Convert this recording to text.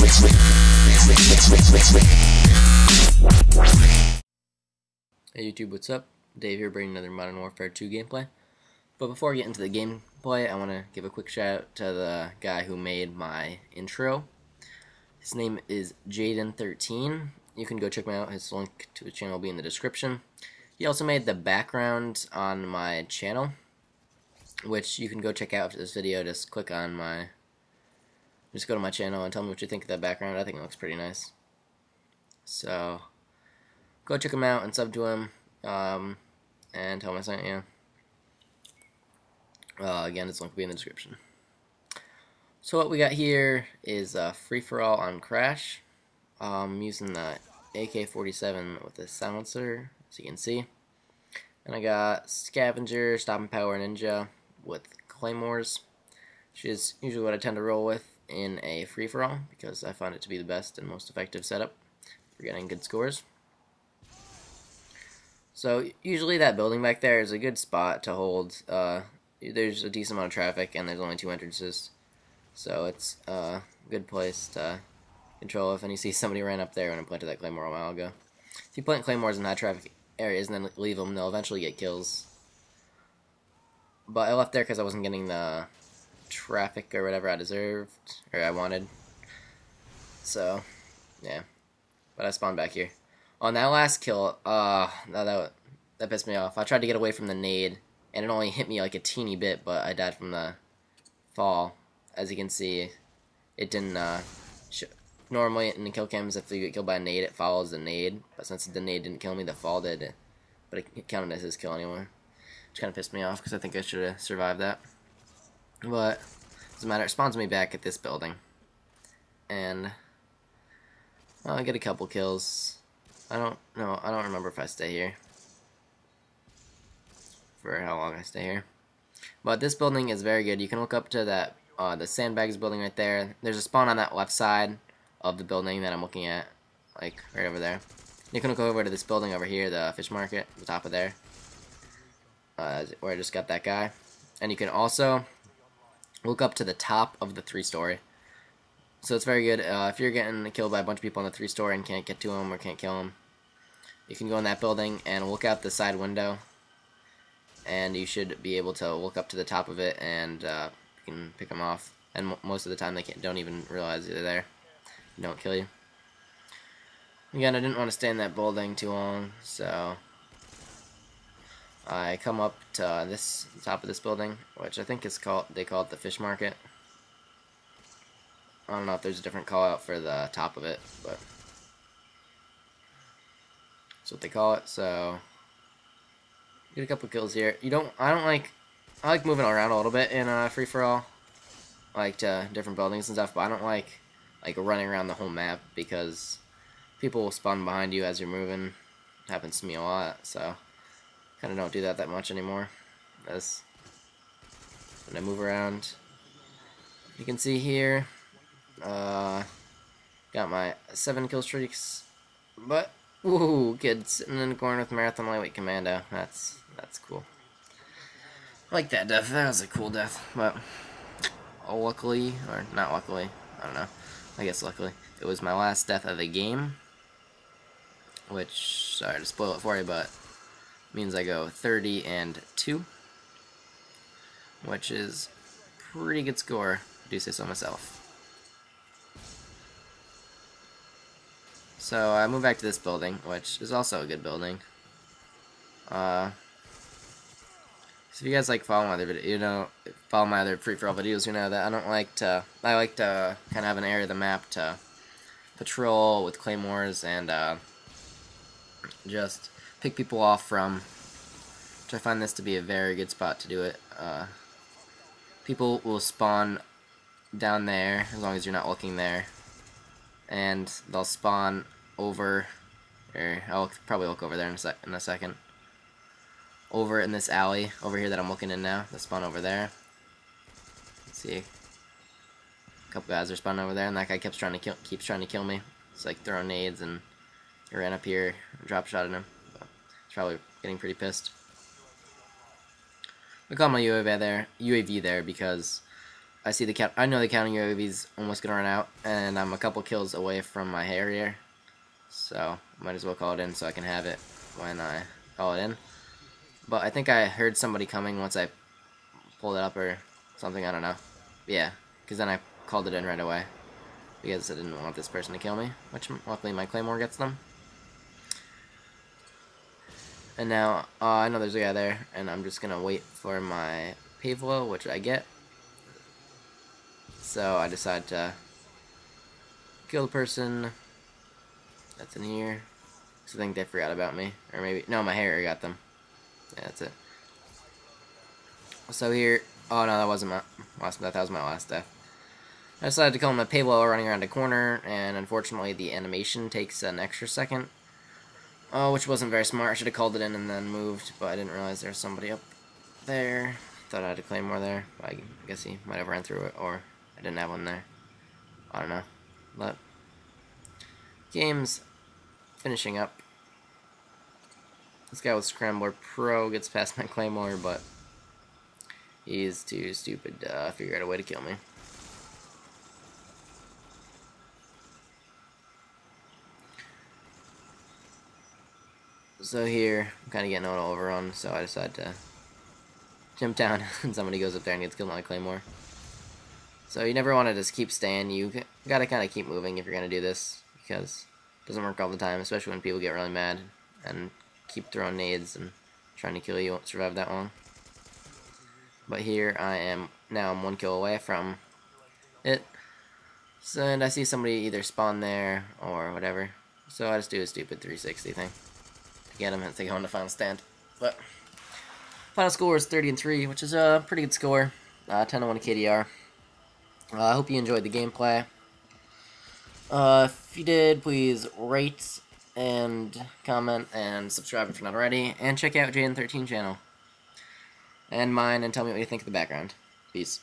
Hey YouTube, what's up? Dave here bringing another Modern Warfare 2 gameplay. But before I get into the gameplay, I want to give a quick shout out to the guy who made my intro. His name is Jaidon13. You can go check him out. His link to his channel will be in the description. He also made the background on my channel, which you can go check out after this video. Just click on my... Just go to my channel and tell me what you think of that background. I think it looks pretty nice. So, go check him out and sub to him, and tell him I sent you. Again, his link will be in the description. So what we got here is a free-for-all on Crash. I'm using the AK47 with a silencer, as you can see. And I got Scavenger, Stop and Power Ninja with Claymores, which is usually what I tend to roll with in a free-for-all, because I find it to be the best and most effective setup for getting good scores. So usually that building back there is a good spot to hold. There's a decent amount of traffic and there's only 2 entrances, so it's a good place to control if you see somebody ran up there when I planted that Claymore a while ago. If you plant Claymores in high traffic areas and then leave them, they'll eventually get kills. But I left there because I wasn't getting the traffic or whatever I deserved, or I wanted. So, yeah. But I spawned back here. On that last kill, that pissed me off. I tried to get away from the nade, and it only hit me like a teeny bit, but I died from the fall. As you can see, it didn't, normally in the kill cams, if you get killed by a nade, it follows the nade. But since the nade didn't kill me, the fall did. But it counted as his kill anyway. Which kind of pissed me off, because I think I should have survived that. But, doesn't matter, it spawns me back at this building. And, well, I get a couple kills. I don't remember if I stay here. For how long I stay here. But this building is very good. You can look up to that, the sandbags building right there. There's a spawn on that left side of the building that I'm looking at, like, right over there. You can look over to this building over here, the fish market, the top of there. Where I just got that guy. And you can also look up to the top of the 3-story. So it's very good. If you're getting killed by a bunch of people on the 3-story and can't get to them or can't kill them, you can go in that building and look out the side window, and you should be able to look up to the top of it and you can pick them off. And most of the time they don't even realize they're there. They don't kill you. Again, I didn't want to stay in that building too long, so I come up to this top of this building, which I think is they call it the fish market. I don't know if there's a different call out for the top of it, but that's what they call it. So get a couple kills here. I like moving around a little bit in free for all, like to different buildings and stuff, but I don't like running around the whole map, because people will spawn behind you as you're moving. It happens to me a lot, so kind of don't do that much anymore. As when I move around, you can see here, got my 7 kill streaks, but ooh, kid sitting in the corner with Marathon Lightweight Commando. That's cool. I like that death. That was a cool death, but luckily, or not luckily, I don't know. I guess luckily, it was my last death of the game, which, sorry to spoil it for you, but means I go 30-2, which is pretty good score, if I do say so myself. So I moved back to this building, which is also a good building. So if you guys follow my other video, follow my other free-for-all videos, you know that I like to kind of have an area of the map to patrol with Claymores and just pick people off from, which I find this to be a very good spot to do it. People will spawn down there as long as you're not looking there, and they'll spawn over, or I'll probably look over there in a second. Over in this alley over here that I'm looking in now, they'll spawn over there. Let's see, a couple guys are spawning over there, and that guy keeps trying to kill me. It's like throwing nades, and I ran up here and drop shot at him. So he's probably getting pretty pissed. We call my UAV there because I see the count. I know the counting UAV's almost gonna run out, and I'm a couple kills away from my Harrier, so might as well call it in so I can have it when I call it in. But I think I heard somebody coming once I pulled it up or something. I don't know. Yeah, because then I called it in right away because I didn't want this person to kill me. Which luckily my Claymore gets them. And now I know there's a guy there, and I'm just gonna wait for my Pave Low, which I get. So I decide to kill the person that's in here. So I think they forgot about me. Or maybe, no, my Harrier got them. Yeah, that's it. So here, oh no, that wasn't my last death, that was my last death. I decided to kill him a Pave Low running around a corner, and unfortunately the animation takes an extra second. Oh, which wasn't very smart. I should have called it in and then moved, but I didn't realize there was somebody up there. Thought I had a Claymore there, but I guess he might have ran through it, or I didn't have one there. I don't know. But game's finishing up. This guy with Scavenger Pro gets past my Claymore, but he's too stupid to figure out a way to kill me. So here, I'm kind of getting a little overrun, so I decide to jump down, and somebody goes up there and gets killed by a Claymore. So you never want to just keep staying. You gotta kind of keep moving if you're gonna do this, because it doesn't work all the time, especially when people get really mad and keep throwing nades and trying to kill you. Won't survive that long. But here I am, now I'm 1 kill away from it. So, and I see somebody either spawn there or whatever. So I just do a stupid 360 thing to get them as they go into final stand. But final score is 30-3, which is a pretty good score. 10-1 KDR. I hope you enjoyed the gameplay. If you did, please rate and comment and subscribe if you're not already, and check out Jaidon 13 channel and mine, and tell me what you think of the background. Peace.